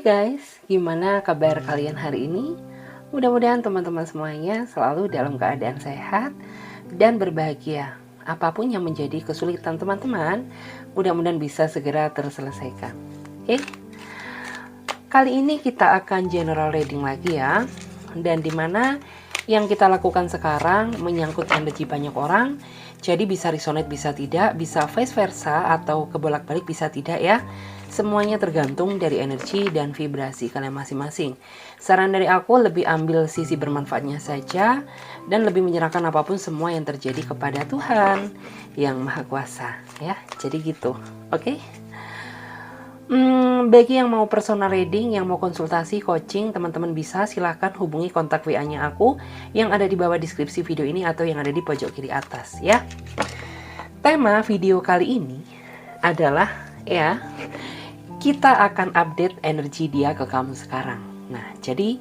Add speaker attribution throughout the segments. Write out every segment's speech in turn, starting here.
Speaker 1: Hai guys, gimana kabar kalian hari ini? Mudah-mudahan teman-teman semuanya selalu dalam keadaan sehat dan berbahagia. Apapun yang menjadi kesulitan teman-teman, mudah-mudahan bisa segera terselesaikan. Oke? Kali ini kita akan general reading lagi ya. Dan dimana yang kita lakukan sekarang menyangkut energi banyak orang, jadi bisa resonate, bisa tidak, bisa vice versa atau kebolak-balik, bisa tidak ya. Semuanya tergantung dari energi dan vibrasi kalian masing-masing. Saran dari aku lebih ambil sisi bermanfaatnya saja dan lebih menyerahkan apapun semua yang terjadi kepada Tuhan yang Maha Kuasa ya. Jadi gitu. Oke? Bagi yang mau personal reading, yang mau konsultasi, coaching, teman-teman bisa silahkan hubungi kontak WA-nya aku yang ada di bawah deskripsi video ini atau yang ada di pojok kiri atas ya. Tema video kali ini adalah ya, kita akan update energi dia ke kamu sekarang. Nah, jadi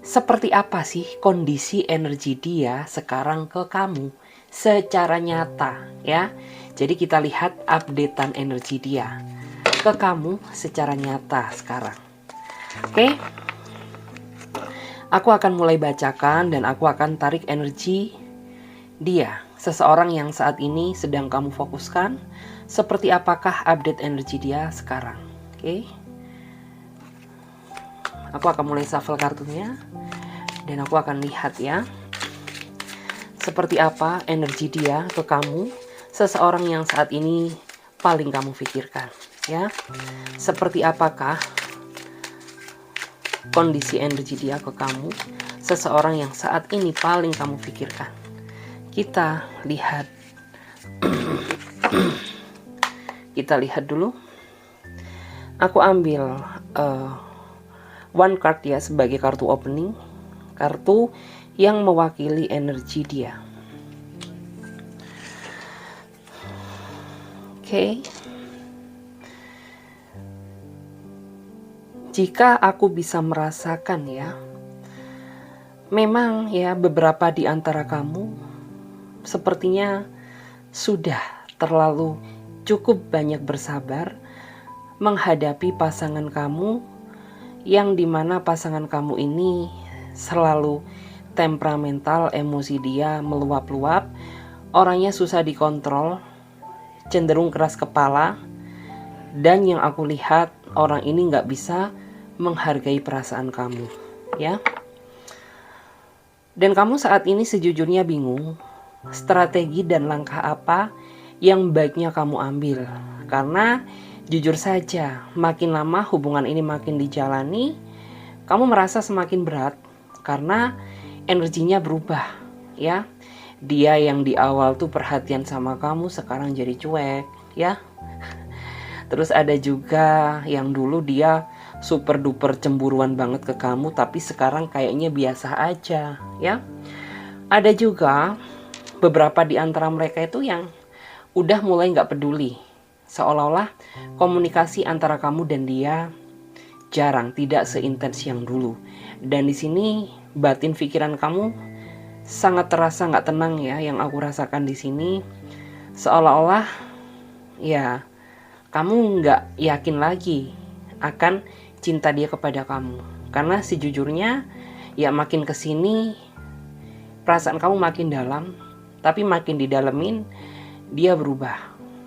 Speaker 1: seperti apa sih kondisi energi dia sekarang ke kamu secara nyata ya. Jadi kita lihat updatean energi dia ke kamu secara nyata sekarang. Oke? Aku akan mulai bacakan dan aku akan tarik energi dia, seseorang yang saat ini sedang kamu fokuskan. Seperti apakah update energi dia sekarang? Oke. Aku akan mulai shuffle kartunya dan aku akan lihat ya. Seperti apa energi dia ke kamu, seseorang yang saat ini paling kamu pikirkan ya. Seperti apakah kondisi energi dia ke kamu, seseorang yang saat ini paling kamu pikirkan. Kita lihat. Kita lihat dulu. Aku ambil one card ya sebagai kartu opening, kartu yang mewakili energi dia. Oke. Jika aku bisa merasakan ya, memang ya beberapa di antara kamu sepertinya sudah terlalu cukup banyak bersabar menghadapi pasangan kamu, yang dimana pasangan kamu ini selalu temperamental, emosi dia meluap-luap, orangnya susah dikontrol, cenderung keras kepala, dan yang aku lihat orang ini nggak bisa menghargai perasaan kamu ya. Dan kamu saat ini sejujurnya bingung strategi dan langkah apa yang baiknya kamu ambil, karena jujur saja, makin lama hubungan ini makin dijalani, kamu merasa semakin berat karena energinya berubah ya. Dia yang di awal tuh perhatian sama kamu sekarang jadi cuek ya. Terus ada juga yang dulu dia super duper cemburuan banget ke kamu, tapi sekarang kayaknya biasa aja ya. Ada juga beberapa di antara mereka itu yang udah mulai nggak peduli, seolah-olah komunikasi antara kamu dan dia jarang, tidak seintens yang dulu. Dan di sini batin pikiran kamu sangat terasa nggak tenang ya. Yang aku rasakan di sini seolah-olah ya kamu nggak yakin lagi akan cinta dia kepada kamu, karena sejujurnya ya makin kesini perasaan kamu makin dalam, tapi makin didalemin dia berubah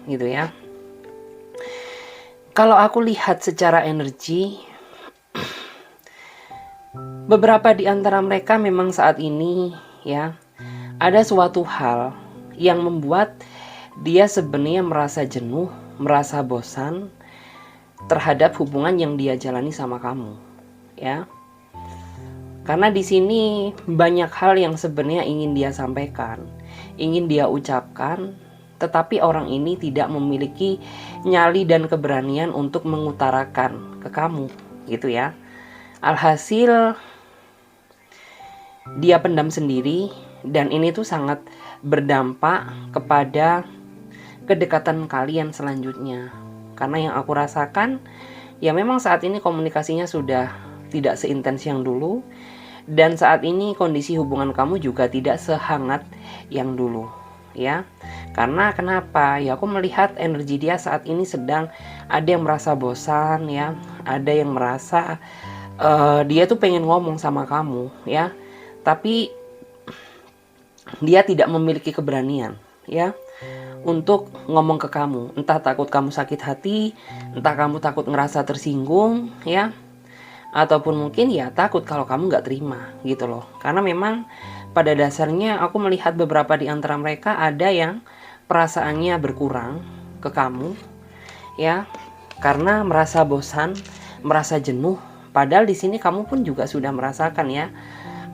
Speaker 1: gitu ya. Kalau aku lihat secara energi, beberapa di antara mereka memang saat ini ya ada suatu hal yang membuat dia sebenarnya merasa jenuh, merasa bosan terhadap hubungan yang dia jalani sama kamu ya. Karena di sini banyak hal yang sebenarnya ingin dia sampaikan, ingin dia ucapkan, tetapi orang ini tidak memiliki nyali dan keberanian untuk mengutarakan ke kamu gitu ya. Alhasil dia pendam sendiri, dan ini tuh sangat berdampak kepada kedekatan kalian selanjutnya. Karena yang aku rasakan ya memang saat ini komunikasinya sudah tidak seintens yang dulu, dan saat ini kondisi hubungan kamu juga tidak sehangat yang dulu ya. Karena kenapa? Ya aku melihat energi dia saat ini sedang ada yang merasa bosan ya, ada yang merasa dia tuh pengen ngomong sama kamu ya, tapi dia tidak memiliki keberanian ya untuk ngomong ke kamu. Entah takut kamu sakit hati, entah kamu takut ngerasa tersinggung ya, ataupun mungkin ya takut kalau kamu nggak terima gitu loh. Karena memang pada dasarnya aku melihat beberapa di antara mereka ada yang perasaannya berkurang ke kamu ya, karena merasa bosan, merasa jenuh. Padahal di sini kamu pun juga sudah merasakan ya,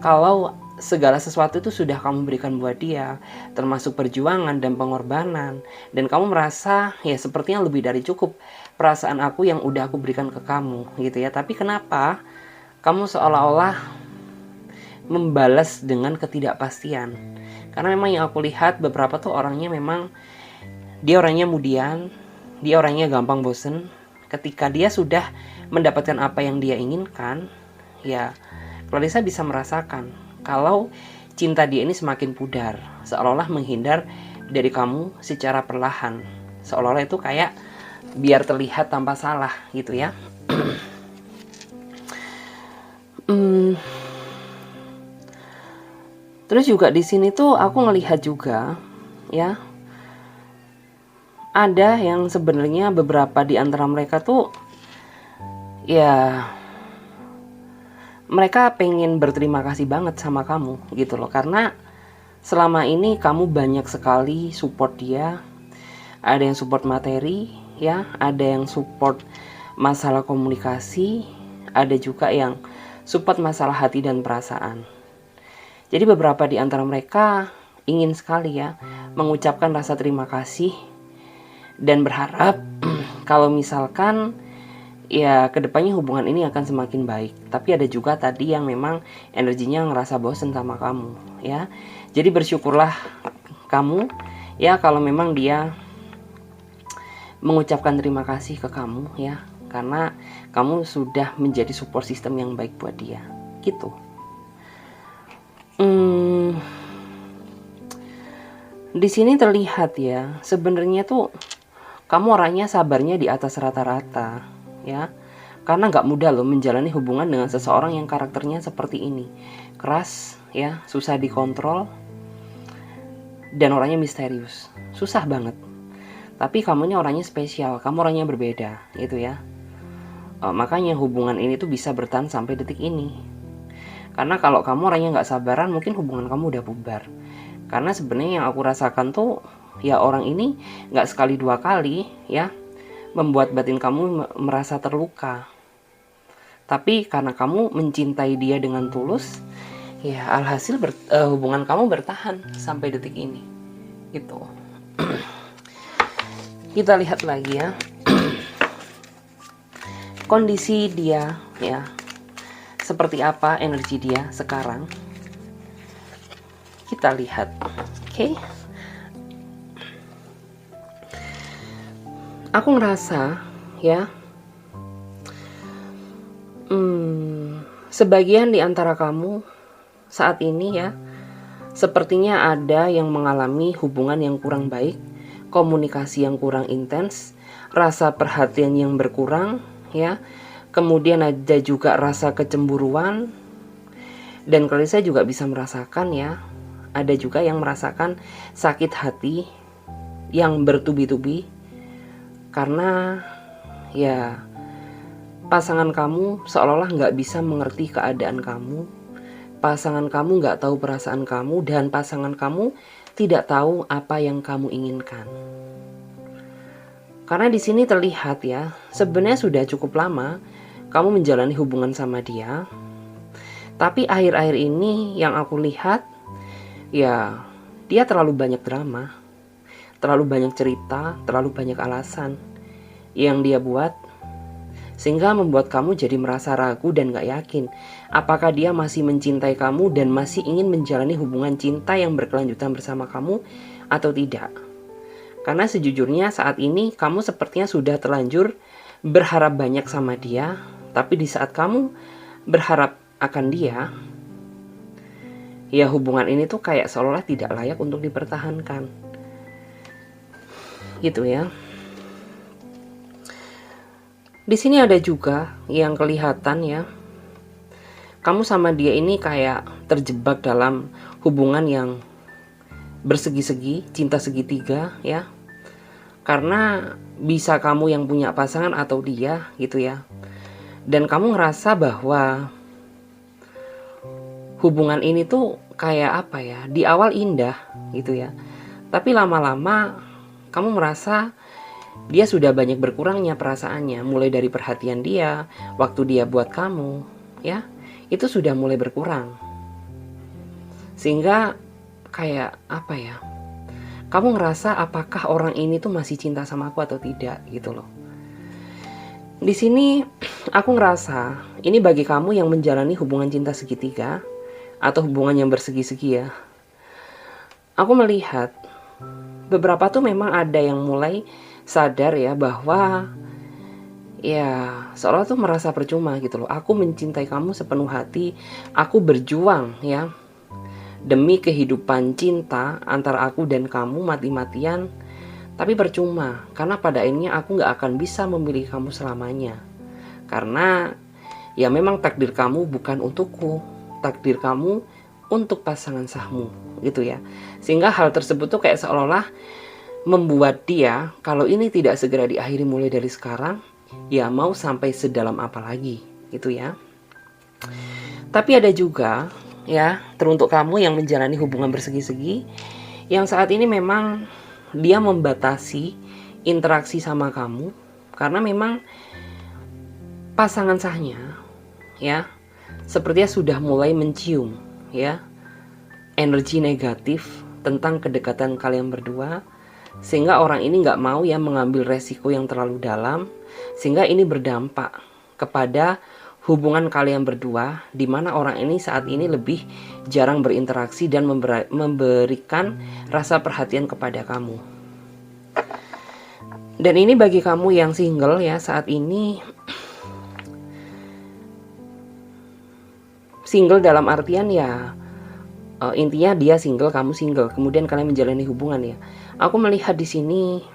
Speaker 1: kalau segala sesuatu itu sudah kamu berikan buat dia, termasuk perjuangan dan pengorbanan, dan kamu merasa ya sepertinya lebih dari cukup perasaan aku yang udah aku berikan ke kamu gitu ya. Tapi kenapa kamu seolah-olah membalas dengan ketidakpastian? Karena memang yang aku lihat beberapa tuh orangnya memang dia orangnya kemudian dia orangnya gampang bosen. Ketika dia sudah mendapatkan apa yang dia inginkan, ya Clarissa bisa merasakan kalau cinta dia ini semakin pudar, seolah-olah menghindar dari kamu secara perlahan, seolah-olah itu kayak biar terlihat tanpa salah gitu ya. Terus juga di sini tuh aku ngelihat juga ya, ada yang sebenarnya beberapa di antara mereka tuh ya mereka pengen berterima kasih banget sama kamu gitu loh, karena selama ini kamu banyak sekali support dia. Ada yang support materi ya, ada yang support masalah komunikasi, ada juga yang support masalah hati dan perasaan. Jadi beberapa di antara mereka ingin sekali ya mengucapkan rasa terima kasih dan berharap kalau misalkan ya kedepannya hubungan ini akan semakin baik. Tapi ada juga tadi yang memang energinya ngerasa bosen sama kamu ya. Jadi bersyukurlah kamu ya kalau memang dia mengucapkan terima kasih ke kamu ya, karena kamu sudah menjadi support system yang baik buat dia gitu. Di sini terlihat ya, sebenarnya tuh kamu orangnya sabarnya di atas rata-rata ya, karena nggak mudah loh menjalani hubungan dengan seseorang yang karakternya seperti ini, keras ya, susah dikontrol, dan orangnya misterius, susah banget. Tapi kamu ini orangnya spesial, kamu orangnya berbeda gitu ya. Makanya hubungan ini tuh bisa bertahan sampai detik ini. Karena kalau kamu orangnya nggak sabaran, mungkin hubungan kamu udah bubar. Karena sebenarnya yang aku rasakan tuh ya orang ini nggak sekali dua kali ya membuat batin kamu merasa terluka. Tapi karena kamu mencintai dia dengan tulus, ya alhasil hubungan kamu bertahan sampai detik ini gitu. Kita lihat lagi ya kondisi dia ya, seperti apa energi dia sekarang. Kita lihat, oke. Aku ngerasa ya, sebagian di antara kamu saat ini ya, sepertinya ada yang mengalami hubungan yang kurang baik, komunikasi yang kurang intens, rasa perhatian yang berkurang ya, kemudian ada juga rasa kecemburuan, dan kalau saya juga bisa merasakan ya, ada juga yang merasakan sakit hati yang bertubi-tubi karena ya pasangan kamu seolah-olah nggak bisa mengerti keadaan kamu, pasangan kamu nggak tahu perasaan kamu, dan pasangan kamu tidak tahu apa yang kamu inginkan. Karena di sini terlihat ya, sebenarnya sudah cukup lama kamu menjalani hubungan sama dia, tapi akhir-akhir ini yang aku lihat ya dia terlalu banyak drama, terlalu banyak cerita, terlalu banyak alasan yang dia buat, sehingga membuat kamu jadi merasa ragu dan gak yakin apakah dia masih mencintai kamu dan masih ingin menjalani hubungan cinta yang berkelanjutan bersama kamu atau tidak. Karena sejujurnya saat ini kamu sepertinya sudah terlanjur berharap banyak sama dia, tapi di saat kamu berharap akan dia, ya hubungan ini tuh kayak seolah-olah tidak layak untuk dipertahankan. gitu ya. Di sini ada juga yang kelihatan ya, kamu sama dia ini kayak terjebak dalam hubungan yang bersegi-segi, cinta segitiga ya. Karena bisa kamu yang punya pasangan atau dia gitu ya. Dan kamu ngerasa bahwa hubungan ini tuh kayak apa ya, di awal indah gitu ya. Tapi lama-lama kamu merasa dia sudah banyak berkurangnya perasaannya, mulai dari perhatian dia, waktu dia buat kamu, ya, itu sudah mulai berkurang. Sehingga kayak apa ya, kamu ngerasa apakah orang ini tuh masih cinta sama aku atau tidak gitu loh. Di sini aku ngerasa ini bagi kamu yang menjalani hubungan cinta segitiga atau hubungan yang bersegi-segi ya. Aku melihat beberapa tuh memang ada yang mulai sadar ya bahwa ya seolah tuh merasa percuma gitu loh. Aku mencintai kamu sepenuh hati, aku berjuang ya demi kehidupan cinta antara aku dan kamu mati-matian, tapi percuma karena pada akhirnya aku gak akan bisa memilih kamu selamanya. Karena ya memang takdir kamu bukan untukku, takdir kamu untuk pasangan sahmu gitu ya. Sehingga hal tersebut tuh kayak seolah-olah membuat dia kalau ini tidak segera diakhiri mulai dari sekarang, ya mau sampai sedalam apa lagi gitu ya. Tapi ada juga ya, teruntuk kamu yang menjalani hubungan bersegi-segi yang saat ini memang dia membatasi interaksi sama kamu karena memang pasangan sahnya ya sepertinya sudah mulai mencium ya energi negatif tentang kedekatan kalian berdua, sehingga orang ini nggak mau ya mengambil resiko yang terlalu dalam, sehingga ini berdampak kepada hubungan kalian berdua, di mana orang ini saat ini lebih jarang berinteraksi dan memberikan rasa perhatian kepada kamu. Dan ini bagi kamu yang single ya saat ini, single dalam artian ya intinya dia single, kamu single, kemudian kalian menjalani hubungan ya. Aku melihat di sini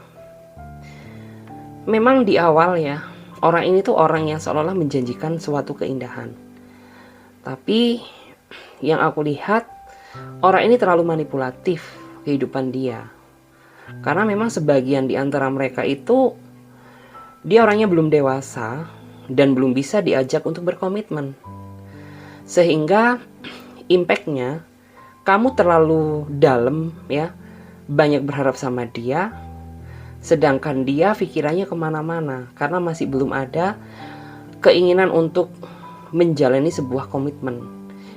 Speaker 1: memang di awal ya orang ini tuh orang yang seolah-olah menjanjikan suatu keindahan. Tapi yang aku lihat orang ini terlalu manipulatif kehidupan dia. Karena memang sebagian di antara mereka itu dia orangnya belum dewasa dan belum bisa diajak untuk berkomitmen. Sehingga impactnya kamu terlalu dalam ya, banyak berharap sama dia, sedangkan dia pikirannya kemana-mana karena masih belum ada keinginan untuk menjalani sebuah komitmen.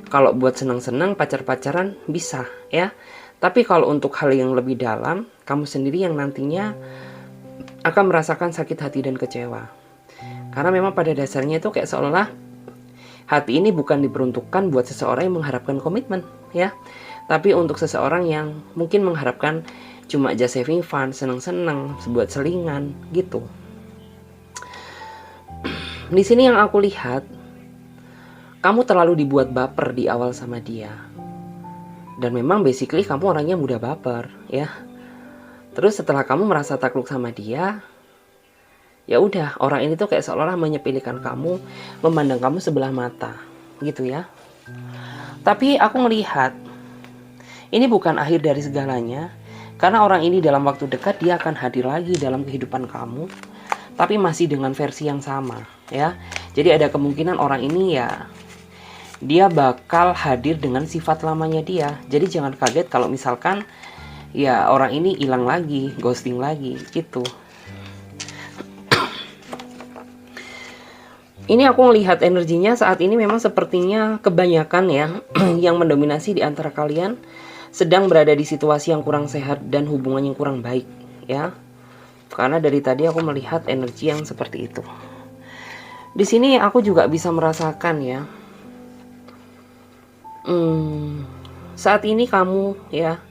Speaker 1: Kalau buat senang-senang pacar-pacaran bisa ya, tapi kalau untuk hal yang lebih dalam, kamu sendiri yang nantinya akan merasakan sakit hati dan kecewa. Karena memang pada dasarnya itu kayak seolah-olah hati ini bukan diperuntukkan buat seseorang yang mengharapkan komitmen ya, tapi untuk seseorang yang mungkin mengharapkan cuma just having fun, senang-senang, buat selingan gitu. Di sini yang aku lihat, kamu terlalu dibuat baper di awal sama dia. Dan memang basically kamu orangnya mudah baper ya. Terus setelah kamu merasa takluk sama dia, ya udah orang ini tuh kayak seolah-olah menyepelekan kamu, memandang kamu sebelah mata gitu ya. Tapi aku melihat ini bukan akhir dari segalanya, karena orang ini dalam waktu dekat dia akan hadir lagi dalam kehidupan kamu, tapi masih dengan versi yang sama ya. Jadi ada kemungkinan orang ini ya dia bakal hadir dengan sifat lamanya dia. Jadi jangan kaget kalau misalkan ya orang ini hilang lagi, ghosting lagi gitu. Ini aku melihat energinya saat ini memang sepertinya kebanyakan ya yang mendominasi di antara kalian sedang berada di situasi yang kurang sehat dan hubungan yang kurang baik ya. Karena dari tadi aku melihat energi yang seperti itu. Di sini aku juga bisa merasakan ya. Saat ini kamu ya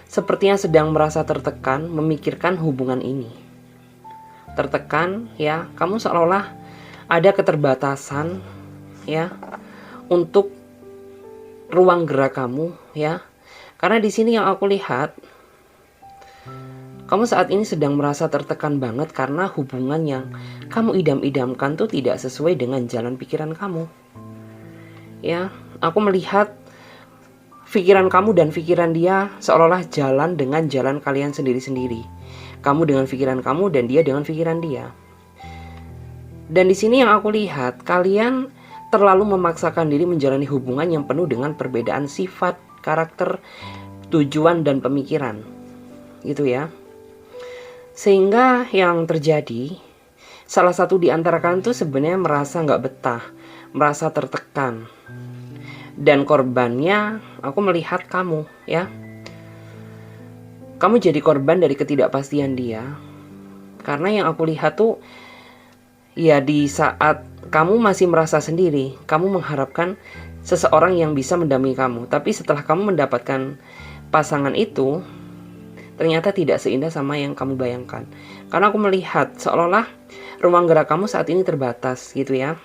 Speaker 1: sepertinya sedang merasa tertekan memikirkan hubungan ini. Tertekan ya, kamu seolah-olah ada keterbatasan ya untuk ruang gerak kamu ya. Karena di sini yang aku lihat Kamu saat ini sedang merasa tertekan banget karena hubungan yang kamu idam-idamkan tuh tidak sesuai dengan jalan pikiran kamu. Ya, aku melihat pikiran kamu dan pikiran dia seolah-olah jalan dengan jalan kalian sendiri-sendiri. Kamu dengan pikiran kamu dan dia dengan pikiran dia. Dan di sini yang aku lihat, kalian terlalu memaksakan diri menjalani hubungan yang penuh dengan perbedaan sifat, karakter, tujuan, dan pemikiran. Gitu ya. Sehingga yang terjadi, salah satu di antara kalian tuh sebenarnya merasa nggak betah, merasa tertekan. Dan korbannya, aku melihat kamu, ya. Kamu jadi korban dari ketidakpastian dia. Karena yang aku lihat tuh, ya di saat kamu masih merasa sendiri, kamu mengharapkan seseorang yang bisa mendampingi kamu. Tapi setelah kamu mendapatkan pasangan itu, ternyata tidak seindah sama yang kamu bayangkan. Karena aku melihat seolah-olah ruang gerak kamu saat ini terbatas gitu ya.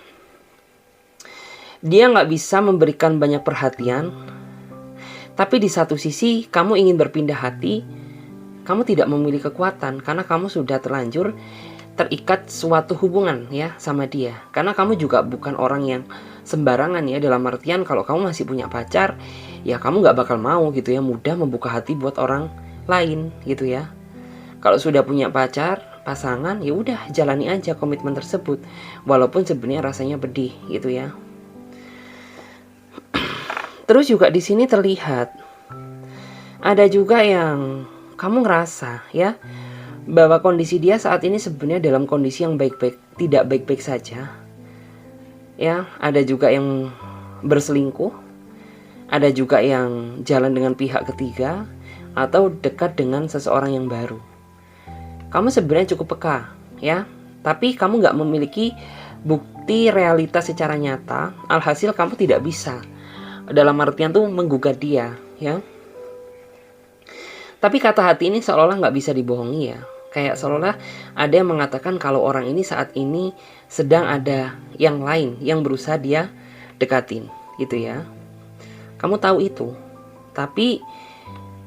Speaker 1: Dia nggak bisa memberikan banyak perhatian. Tapi di satu sisi kamu ingin berpindah hati. Kamu tidak memiliki kekuatan karena kamu sudah terlanjur terikat suatu hubungan ya sama dia. Karena kamu juga bukan orang yang sembarangan ya, dalam artian kalau kamu masih punya pacar, ya kamu nggak bakal mau gitu ya mudah membuka hati buat orang lain gitu ya. Kalau sudah punya pacar, pasangan, ya udah jalani aja komitmen tersebut walaupun sebenarnya rasanya pedih gitu ya. Terus juga di sini terlihat ada juga yang kamu ngerasa ya bahwa kondisi dia saat ini sebenarnya dalam kondisi yang baik-baik, tidak baik-baik saja. Ya, ada juga yang berselingkuh, ada juga yang jalan dengan pihak ketiga, atau dekat dengan seseorang yang baru. Kamu sebenarnya cukup peka ya, tapi kamu gak memiliki bukti realitas secara nyata. Alhasil kamu tidak bisa dalam artian tuh menggugat dia ya. Tapi kata hati ini seolah-olah gak bisa dibohongi ya. Kayak seolah ada yang mengatakan kalau orang ini saat ini sedang ada yang lain yang berusaha dia dekatin gitu ya. Kamu tahu itu, tapi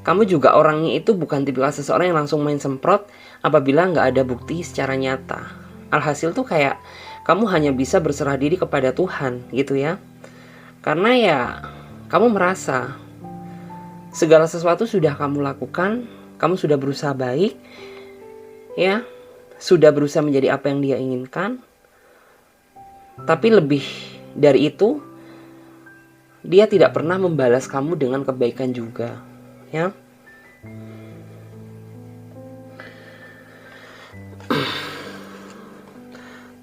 Speaker 1: kamu juga orangnya itu bukan tipikal seseorang yang langsung main semprot apabila nggak ada bukti secara nyata. Alhasil tuh kayak kamu hanya bisa berserah diri kepada Tuhan gitu ya. Karena ya kamu merasa segala sesuatu sudah kamu lakukan, kamu sudah berusaha baik, ya, sudah berusaha menjadi apa yang dia inginkan. Tapi lebih dari itu, dia tidak pernah membalas kamu dengan kebaikan juga. Ya.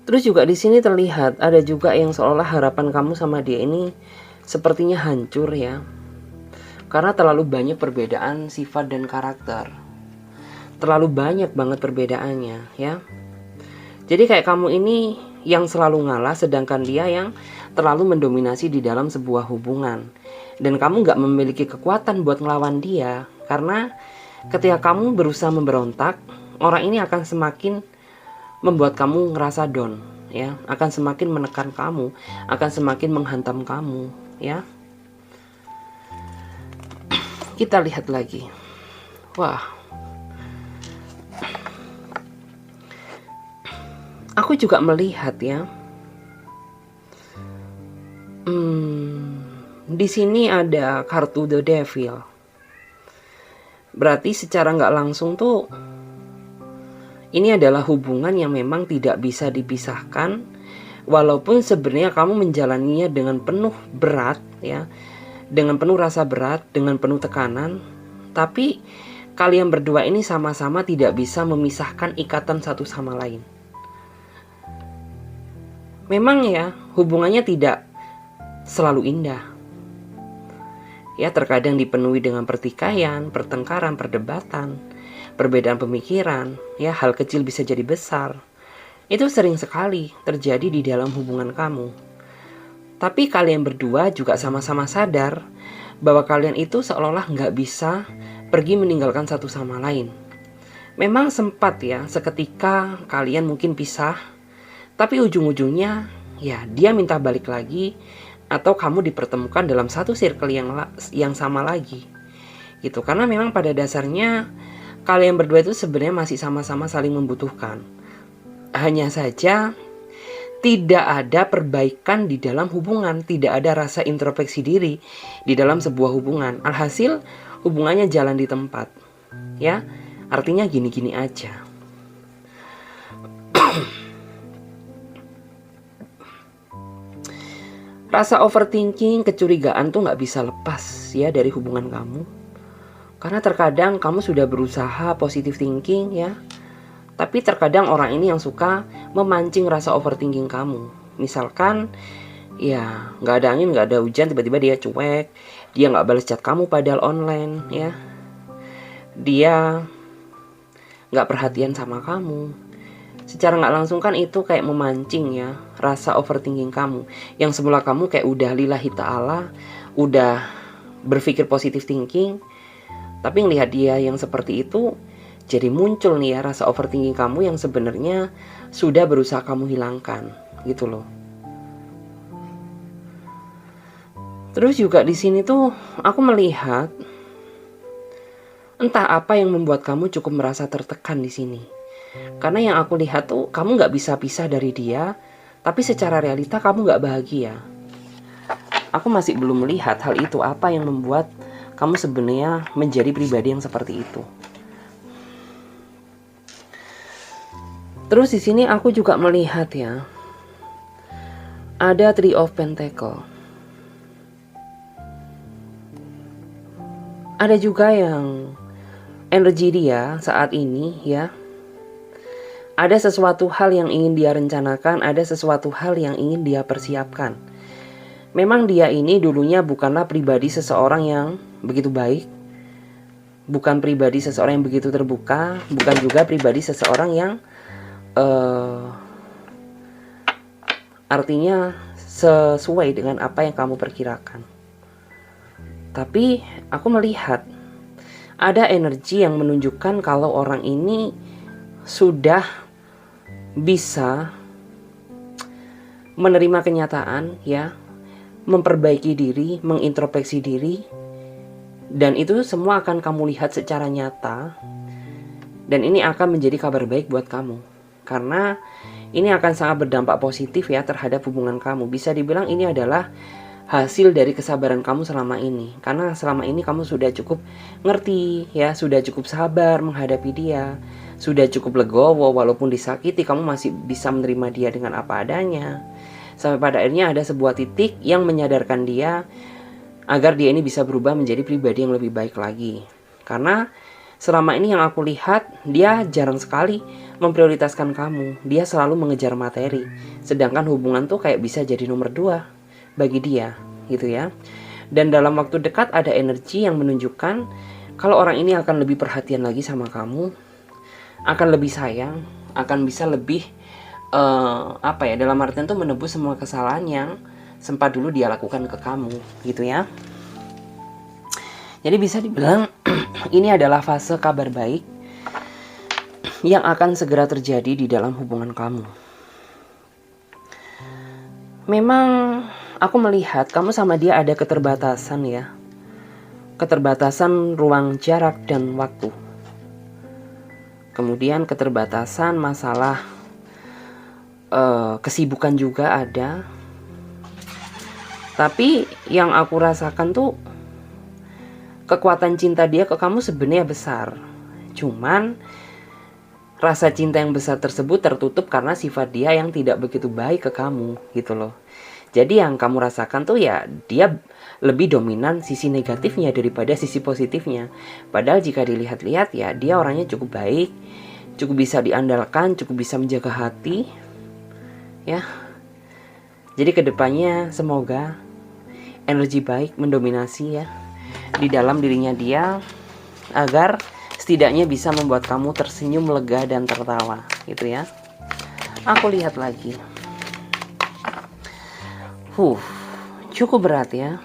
Speaker 1: Terus juga di sini terlihat ada juga yang seolah harapan kamu sama dia ini sepertinya hancur ya. Karena terlalu banyak perbedaan sifat dan karakter. Terlalu banyak banget perbedaannya ya. Jadi kayak kamu ini yang selalu ngalah, sedangkan dia yang terlalu mendominasi di dalam sebuah hubungan. Dan kamu gak memiliki kekuatan buat ngelawan dia. Karena ketika kamu berusaha memberontak, orang ini akan semakin membuat kamu ngerasa down ya, akan semakin menekan kamu, akan semakin menghantam kamu ya. Kita lihat lagi. Wah, aku juga melihat ya. Di sini ada kartu The Devil. Berarti secara nggak langsung tuh ini adalah hubungan yang memang tidak bisa dipisahkan. Walaupun sebenarnya kamu menjalaninya dengan penuh berat ya, dengan penuh rasa berat, dengan penuh tekanan. Tapi kalian berdua ini sama-sama tidak bisa memisahkan ikatan satu sama lain. Memang ya hubungannya tidak selalu indah. Ya, terkadang dipenuhi dengan pertikaian, pertengkaran, perdebatan, perbedaan pemikiran, ya hal kecil bisa jadi besar. Itu sering sekali terjadi di dalam hubungan kamu. Tapi kalian berdua juga sama-sama sadar bahwa kalian itu seolah-olah nggak bisa pergi meninggalkan satu sama lain. Memang sempat ya seketika kalian mungkin pisah, tapi ujung-ujungnya ya dia minta balik lagi, atau kamu dipertemukan dalam satu circle yang sama lagi gitu. Karena memang pada dasarnya kalian berdua itu sebenarnya masih sama-sama saling membutuhkan. Hanya saja tidak ada perbaikan di dalam hubungan, tidak ada rasa introspeksi diri di dalam sebuah hubungan. Alhasil hubungannya jalan di tempat. Ya, artinya gini-gini aja. Rasa overthinking, kecurigaan tuh nggak bisa lepas ya dari hubungan kamu. Karena terkadang kamu sudah berusaha positive thinking ya, tapi terkadang orang ini yang suka memancing rasa overthinking kamu. Misalkan, ya nggak ada angin, nggak ada hujan, tiba-tiba dia cuek, dia nggak balas chat kamu padahal online, ya. Dia nggak perhatian sama kamu. Secara nggak langsung kan itu kayak memancing ya rasa overthinking kamu. Yang semula kamu kayak udah lillahi ta'ala, udah berpikir positive thinking, tapi ngelihat dia yang seperti itu, jadi muncul nih ya rasa overthinking kamu yang sebenarnya sudah berusaha kamu hilangkan, gitu loh. Terus juga di sini tuh aku melihat entah apa yang membuat kamu cukup merasa tertekan di sini. Karena yang aku lihat tuh kamu nggak bisa pisah dari dia, tapi secara realita kamu nggak bahagia. Aku masih belum melihat hal itu apa yang membuat kamu sebenarnya menjadi pribadi yang seperti itu. Terus di sini aku juga melihat ya, ada Three of Pentacle. Ada juga yang energi dia saat ini ya, ada sesuatu hal yang ingin dia rencanakan, ada sesuatu hal yang ingin dia persiapkan. Memang dia ini dulunya bukanlah pribadi seseorang yang begitu baik, bukan pribadi seseorang yang begitu terbuka, bukan juga pribadi seseorang yang artinya sesuai dengan apa yang kamu perkirakan. Tapi aku melihat ada energi yang menunjukkan kalau orang ini sudah bisa menerima kenyataan ya, memperbaiki diri, mengintrospeksi diri, dan itu semua akan kamu lihat secara nyata, dan ini akan menjadi kabar baik buat kamu. Karena ini akan sangat berdampak positif ya terhadap hubungan kamu. Bisa dibilang ini adalah hasil dari kesabaran kamu selama ini. Karena selama ini kamu sudah cukup ngerti ya, sudah cukup sabar menghadapi dia, sudah cukup legowo walaupun disakiti, kamu masih bisa menerima dia dengan apa adanya. Sampai pada akhirnya ada sebuah titik yang menyadarkan dia agar dia ini bisa berubah menjadi pribadi yang lebih baik lagi. Karena selama ini yang aku lihat, dia jarang sekali memprioritaskan kamu. Dia selalu mengejar materi. Sedangkan hubungan tuh kayak bisa jadi nomor 2 bagi dia, gitu ya. Dan dalam waktu dekat ada energi yang menunjukkan kalau orang ini akan lebih perhatian lagi sama kamu, akan lebih sayang, akan bisa lebih dalam artian tuh menebus semua kesalahan yang sempat dulu dia lakukan ke kamu, gitu ya. Jadi bisa dibilang ini adalah fase kabar baik yang akan segera terjadi di dalam hubungan kamu. Memang aku melihat kamu sama dia ada keterbatasan ya. Keterbatasan ruang jarak dan waktu. Kemudian keterbatasan masalah kesibukan juga ada. Tapi yang aku rasakan tuh kekuatan cinta dia ke kamu sebenarnya besar. Cuman rasa cinta yang besar tersebut tertutup karena sifat dia yang tidak begitu baik ke kamu, gitu loh. Jadi yang kamu rasakan tuh ya dia lebih dominan sisi negatifnya daripada sisi positifnya. Padahal jika dilihat-lihat ya dia orangnya cukup baik, cukup bisa diandalkan, cukup bisa menjaga hati. Ya. Jadi kedepannya semoga energi baik mendominasi ya di dalam dirinya dia, agar setidaknya bisa membuat kamu tersenyum, lega, dan tertawa, gitu ya. Aku lihat lagi. Cukup berat ya.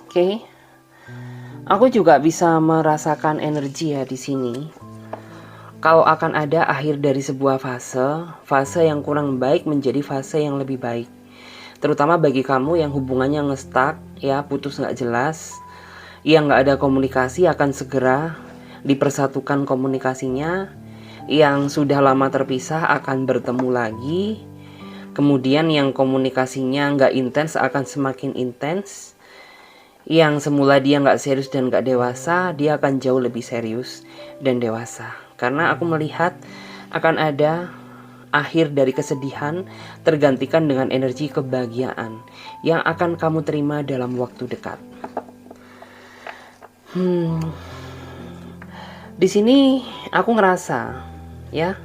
Speaker 1: Oke. Aku juga bisa merasakan energi ya di sini. Kalau akan ada akhir dari sebuah fase yang kurang baik menjadi fase yang lebih baik. Terutama bagi kamu yang hubungannya nge-stuck, ya, putus nggak jelas, yang nggak ada komunikasi akan segera dipersatukan komunikasinya, yang sudah lama terpisah akan bertemu lagi, kemudian yang komunikasinya nggak intens akan semakin intens, yang semula dia nggak serius dan nggak dewasa, dia akan jauh lebih serius dan dewasa. Karena aku melihat akan ada akhir dari kesedihan tergantikan dengan energi kebahagiaan yang akan kamu terima dalam waktu dekat. Di sini aku ngerasa, ya,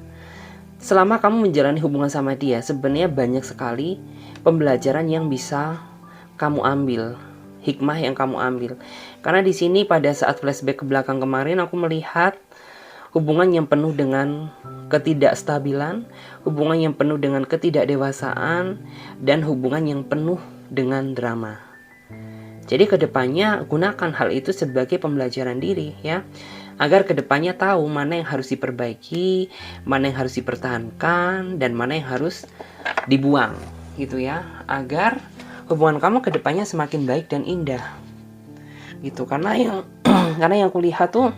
Speaker 1: selama kamu menjalani hubungan sama dia, sebenarnya banyak sekali pembelajaran yang bisa kamu ambil, hikmah yang kamu ambil. Karena di sini pada saat flashback ke belakang kemarin, aku melihat hubungan yang penuh dengan ketidakstabilan, hubungan yang penuh dengan ketidakdewasaan, dan hubungan yang penuh dengan drama. Jadi kedepannya gunakan hal itu sebagai pembelajaran diri, ya, agar kedepannya tahu mana yang harus diperbaiki, mana yang harus dipertahankan, dan mana yang harus dibuang, gitu ya, agar hubungan kamu kedepannya semakin baik dan indah, gitu. Karena yang kulihat tuh,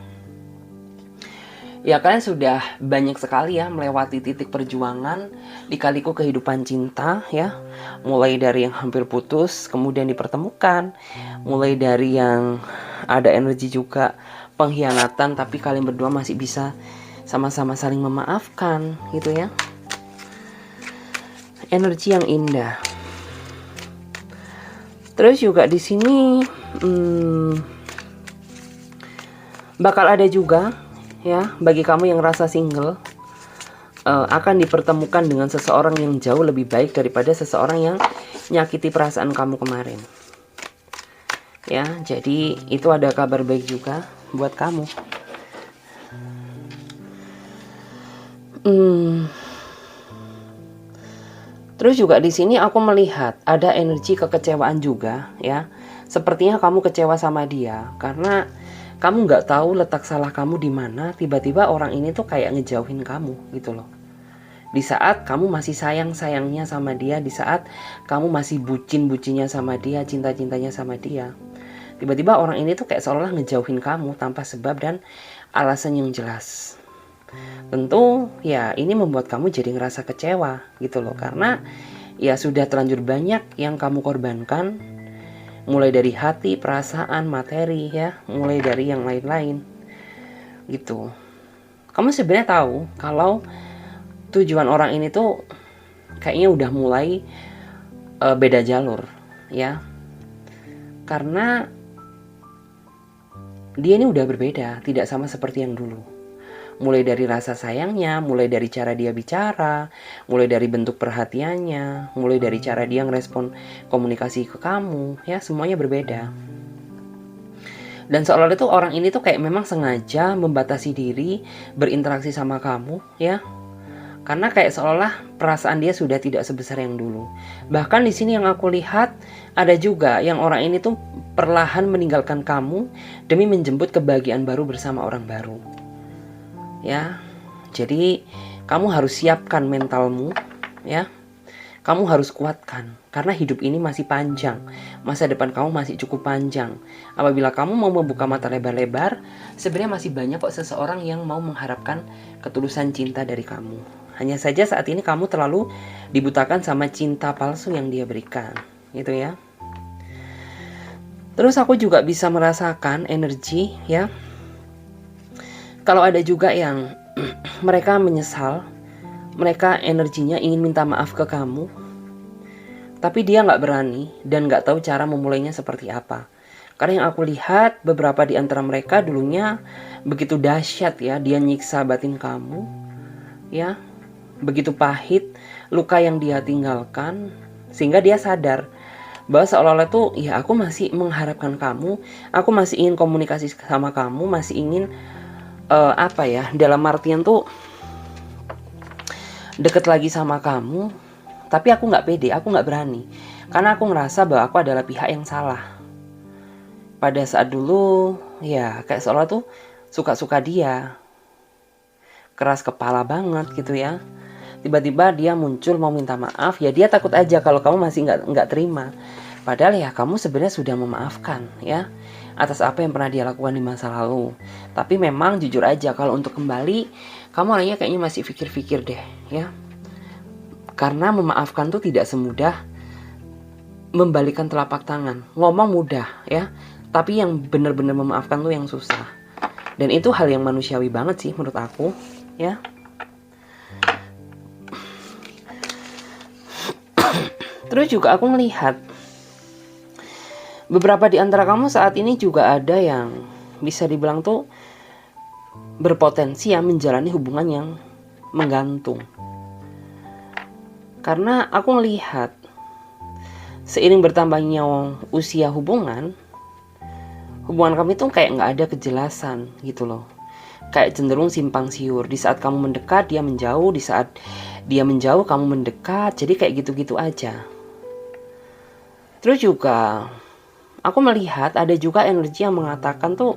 Speaker 1: ya, kalian sudah banyak sekali ya melewati titik perjuangan di-liku kehidupan cinta, ya. Mulai dari yang hampir putus kemudian dipertemukan, mulai dari yang ada energi juga pengkhianatan tapi kalian berdua masih bisa sama-sama saling memaafkan, gitu ya. Energi yang indah. Terus juga di sini bakal ada juga, ya, bagi kamu yang rasa single, akan dipertemukan dengan seseorang yang jauh lebih baik daripada seseorang yang nyakiti perasaan kamu kemarin, ya. Jadi itu ada kabar baik juga buat kamu. Terus juga di sini aku melihat ada energi kekecewaan juga, ya. Sepertinya kamu kecewa sama dia karena kamu nggak tahu letak salah kamu di mana. Tiba-tiba orang ini tuh kayak ngejauhin kamu, gitu loh. Di saat kamu masih sayang-sayangnya sama dia, di saat kamu masih bucin-bucinnya sama dia, cinta-cintanya sama dia, tiba-tiba orang ini tuh kayak seolah ngejauhin kamu tanpa sebab dan alasan yang jelas. Tentu ya ini membuat kamu jadi ngerasa kecewa, gitu loh. Karena ya sudah terlanjur banyak yang kamu korbankan, mulai dari hati, perasaan, materi, ya, mulai dari yang lain-lain, gitu. Kamu sebenarnya tahu kalau tujuan orang ini tuh kayaknya udah mulai beda jalur, ya. Karena dia ini udah berbeda, tidak sama seperti yang dulu. Mulai dari rasa sayangnya, mulai dari cara dia bicara, mulai dari bentuk perhatiannya, mulai dari cara dia ngerespon komunikasi ke kamu, ya, semuanya berbeda. Dan seolah-olah itu orang ini tuh kayak memang sengaja membatasi diri berinteraksi sama kamu, ya. Karena kayak seolah perasaan dia sudah tidak sebesar yang dulu. Bahkan di sini yang aku lihat ada juga yang orang ini tuh perlahan meninggalkan kamu demi menjemput kebahagiaan baru bersama orang baru. Ya, jadi kamu harus siapkan mentalmu, ya. Kamu harus kuatkan karena hidup ini masih panjang. Masa depan kamu masih cukup panjang. Apabila kamu mau membuka mata lebar-lebar, sebenarnya masih banyak kok seseorang yang mau mengharapkan ketulusan cinta dari kamu. Hanya saja saat ini kamu terlalu dibutakan sama cinta palsu yang dia berikan, gitu ya. Terus aku juga bisa merasakan energi, ya. Kalau ada juga yang mereka menyesal, mereka energinya ingin minta maaf ke kamu, tapi dia nggak berani dan nggak tahu cara memulainya seperti apa. Karena yang aku lihat beberapa di antara mereka dulunya begitu dahsyat, ya, dia nyiksa batin kamu, ya, begitu pahit luka yang dia tinggalkan, sehingga dia sadar bahwa seolah-olah tuh ya aku masih mengharapkan kamu, aku masih ingin komunikasi sama kamu, masih ingin dalam artian tuh deket lagi sama kamu, tapi aku nggak pede, aku nggak berani, karena aku ngerasa bahwa aku adalah pihak yang salah. Pada saat dulu, ya kayak seolah tuh suka-suka dia, keras kepala banget gitu ya. Tiba-tiba dia muncul mau minta maaf, ya dia takut aja kalau kamu masih nggak terima. Padahal ya kamu sebenarnya sudah memaafkan ya atas apa yang pernah dia lakukan di masa lalu. Tapi memang jujur aja kalau untuk kembali, kamu orangnya kayaknya masih pikir-pikir deh ya. Karena memaafkan tuh tidak semudah membalikan telapak tangan. Ngomong mudah ya, tapi yang benar-benar memaafkan tuh yang susah. Dan itu hal yang manusiawi banget sih menurut aku ya. Terus juga aku melihat beberapa di antara kamu saat ini juga ada yang bisa dibilang tuh berpotensi ya menjalani hubungan yang menggantung. Karena aku melihat seiring bertambahnya usia hubungan kamu itu kayak nggak ada kejelasan gitu loh. Kayak cenderung simpang siur. Di saat kamu mendekat dia menjauh, di saat dia menjauh kamu mendekat. Jadi kayak gitu-gitu aja. Terus juga aku melihat ada juga energi yang mengatakan tuh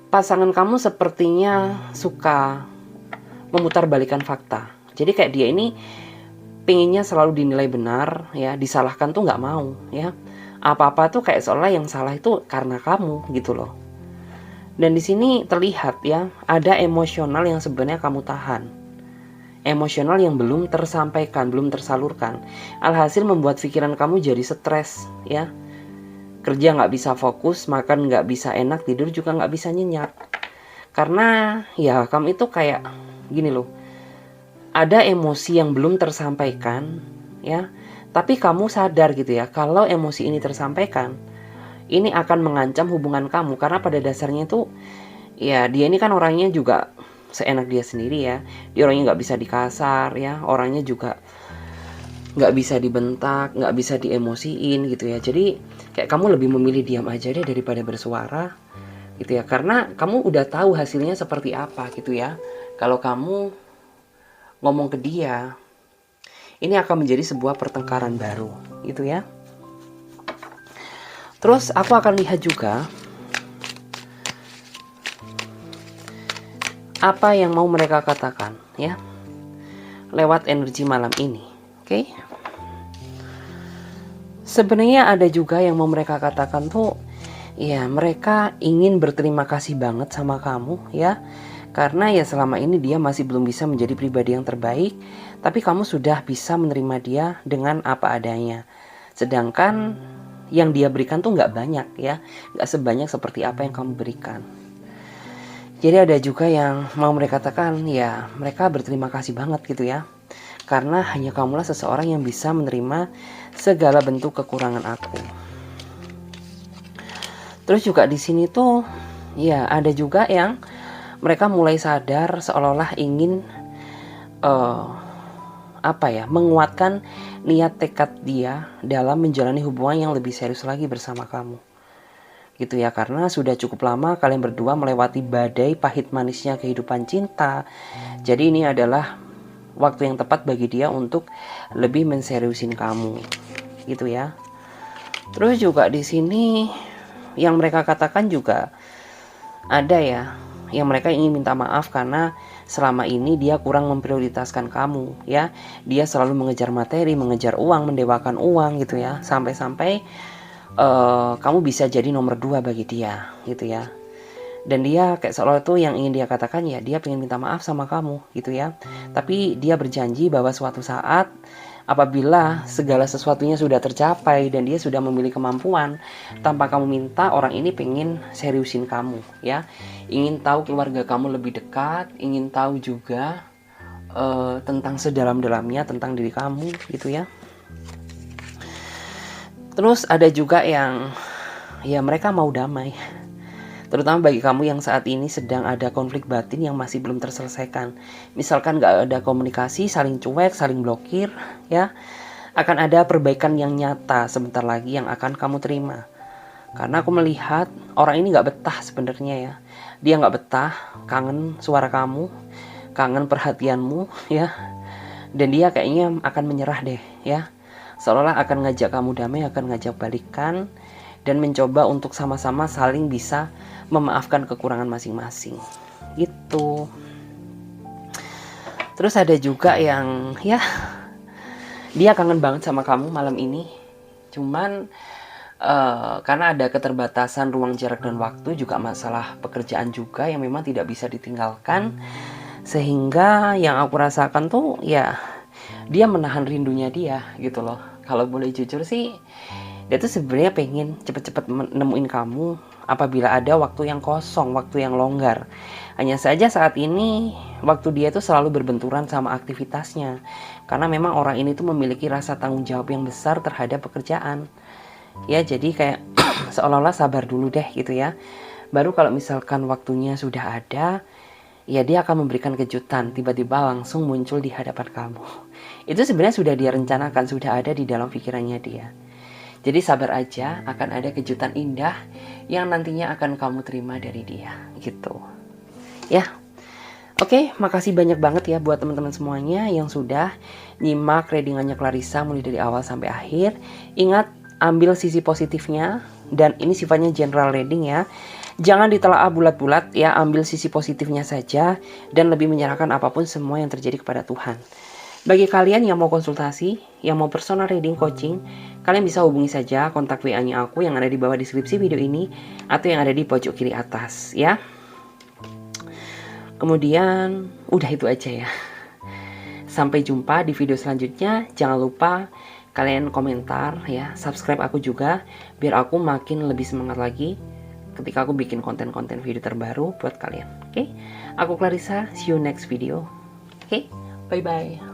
Speaker 1: pasangan kamu sepertinya suka memutarbalikkan fakta. Jadi kayak dia ini pengennya selalu dinilai benar ya, disalahkan tuh nggak mau ya. Apa-apa tuh kayak seolah yang salah itu karena kamu gitu loh. Dan di sini terlihat ya, ada emosional yang sebenarnya kamu tahan. Emosional yang belum tersampaikan, belum tersalurkan. Alhasil membuat pikiran kamu jadi stres ya. Kerja nggak bisa fokus, makan nggak bisa enak, tidur juga nggak bisa nyenyak. Karena ya kamu itu kayak gini loh, ada emosi yang belum tersampaikan ya. Tapi kamu sadar gitu ya, kalau emosi ini tersampaikan, ini akan mengancam hubungan kamu. Karena pada dasarnya tuh ya dia ini kan orangnya juga seenak dia sendiri ya. Dia orangnya nggak bisa dikasar ya, orangnya juga nggak bisa dibentak, nggak bisa diemosiin gitu ya. Jadi kayak kamu lebih memilih diam aja deh daripada bersuara gitu ya. Karena kamu udah tahu hasilnya seperti apa gitu ya. Kalau kamu ngomong ke dia, ini akan menjadi sebuah pertengkaran baru gitu ya. Terus aku akan lihat juga apa yang mau mereka katakan ya lewat energi malam ini. Oke. Sebenarnya ada juga yang mau mereka katakan tuh ya mereka ingin berterima kasih banget sama kamu ya. Karena ya selama ini dia masih belum bisa menjadi pribadi yang terbaik, tapi kamu sudah bisa menerima dia dengan apa adanya. Sedangkan yang dia berikan tuh nggak banyak ya, nggak sebanyak seperti apa yang kamu berikan. Jadi ada juga yang mau mereka katakan ya mereka berterima kasih banget gitu ya. Karena hanya kamulah seseorang yang bisa menerima segala bentuk kekurangan aku. Terus juga di sini tuh ya ada juga yang mereka mulai sadar seolah-olah ingin menguatkan niat tekad dia dalam menjalani hubungan yang lebih serius lagi bersama kamu. Gitu ya, karena sudah cukup lama kalian berdua melewati badai pahit manisnya kehidupan cinta. Jadi ini adalah waktu yang tepat bagi dia untuk lebih menseriusin kamu. Gitu ya. Terus juga di sini yang mereka katakan juga ada ya, yang mereka ingin minta maaf karena selama ini dia kurang memprioritaskan kamu ya. Dia selalu mengejar materi, mengejar uang, mendewakan uang gitu ya. Sampai-sampai kamu bisa jadi nomor 2 bagi dia gitu ya. Dan dia kayak seolah itu yang ingin dia katakan ya dia pengen minta maaf sama kamu gitu ya. Tapi dia berjanji bahwa suatu saat apabila segala sesuatunya sudah tercapai dan dia sudah memiliki kemampuan, tanpa kamu minta, orang ini pengen seriusin kamu ya. Ingin tahu keluarga kamu lebih dekat, ingin tahu juga tentang sedalam-dalamnya tentang diri kamu gitu ya. Terus ada juga yang ya mereka mau damai. Terutama bagi kamu yang saat ini sedang ada konflik batin yang masih belum terselesaikan. Misalkan gak ada komunikasi, saling cuek, saling blokir ya. Akan ada perbaikan yang nyata sebentar lagi yang akan kamu terima. Karena aku melihat orang ini gak betah sebenarnya ya. Dia gak betah, kangen suara kamu, kangen perhatianmu ya. Dan dia kayaknya akan menyerah deh ya. Seolah-olah akan ngajak kamu damai, akan ngajak balikan, dan mencoba untuk sama-sama saling bisa memaafkan kekurangan masing-masing. Gitu. Terus ada juga yang ya dia kangen banget sama kamu malam ini. Cuman karena ada keterbatasan ruang, jarak, dan waktu, juga masalah pekerjaan juga yang memang tidak bisa ditinggalkan, sehingga yang aku rasakan tuh ya dia menahan rindunya dia gitu loh. Kalau boleh jujur sih, dia tuh sebenarnya pengen cepet-cepet nemuin kamu apabila ada waktu yang kosong, waktu yang longgar. Hanya saja saat ini waktu dia tuh selalu berbenturan sama aktivitasnya, karena memang orang ini tuh memiliki rasa tanggung jawab yang besar terhadap pekerjaan. Ya, jadi kayak seolah-olah sabar dulu deh gitu ya. Baru kalau misalkan waktunya sudah ada, ya dia akan memberikan kejutan, tiba-tiba langsung muncul di hadapan kamu. Itu sebenarnya sudah dia rencanakan, sudah ada di dalam pikirannya dia. Jadi sabar aja, akan ada kejutan indah yang nantinya akan kamu terima dari dia gitu. Ya. Oke, makasih banyak banget ya buat teman-teman semuanya yang sudah nyimak readingannya Clarissa mulai dari awal sampai akhir. Ingat, ambil sisi positifnya, dan ini sifatnya general reading ya. Jangan ditelaah bulat-bulat ya, ambil sisi positifnya saja dan lebih menyerahkan apapun semua yang terjadi kepada Tuhan. Bagi kalian yang mau konsultasi, yang mau personal reading coaching, kalian bisa hubungi saja kontak WA-nya aku yang ada di bawah deskripsi video ini atau yang ada di pojok kiri atas ya. Kemudian udah itu aja ya. Sampai jumpa di video selanjutnya. Jangan lupa kalian komentar ya, subscribe aku juga biar aku makin lebih semangat lagi ketika aku bikin konten-konten video terbaru buat kalian. Oke? Aku Clarissa, see you next video. Oke? Bye bye.